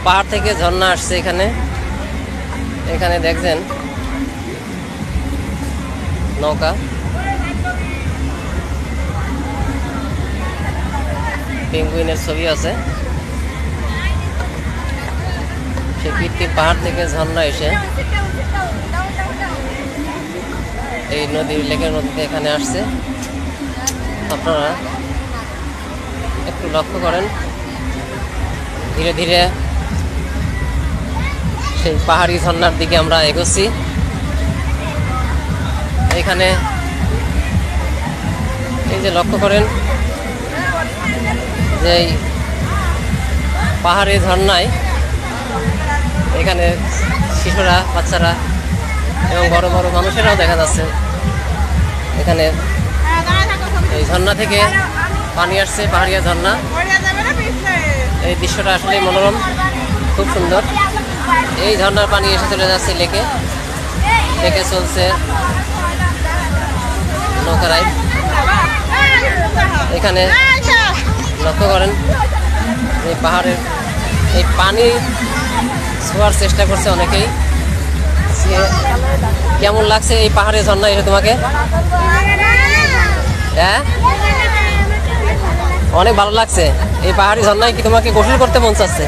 পাহাড় থেকে ঝর্ণা আসছে এখানে। এখানে দেখছেন নৌকা, পেঙ্গুইনের ছবি আছে। সেই কৃত্রিম পাহাড় থেকে ঝর্ণা এসে এই নদীর লেকের নদীতে এখানে আসছে। আপনারা একটু লক্ষ্য করেন, ধীরে ধীরে সেই পাহাড়ি ঝর্ণার দিকে আমরা এগোচ্ছি। এখানে এই যে লক্ষ্য করেন যে এই পাহাড়ি ঝর্ণায় এখানে শিশুরা, বাচ্চারা এবং বড় বড় মানুষেরাও দেখা যাচ্ছে। এখানে এই ঝর্ণা থেকে পানি আসছে, পাহাড়িয়া ঝর্ণা। এই দৃশ্যটা আসলে মনোরম, খুব সুন্দর। এই ঝর্ণার পানি এসে চলে যাচ্ছে লেকে। লেকে চলছে নৌকা রাইড। এখানে লক্ষ্য করেন এই পাহাড়ের এই পানি ছোঁয়ার চেষ্টা করছে অনেকেই। কেমন লাগছে এই পাহাড়ে ঝর্ণা এসে তোমাকে? হ্যাঁ, অনেক ভালো লাগছে। এই পাহাড়ি ঝর্ণায় কি তোমাকে গোসল করতে মন চাচ্ছে?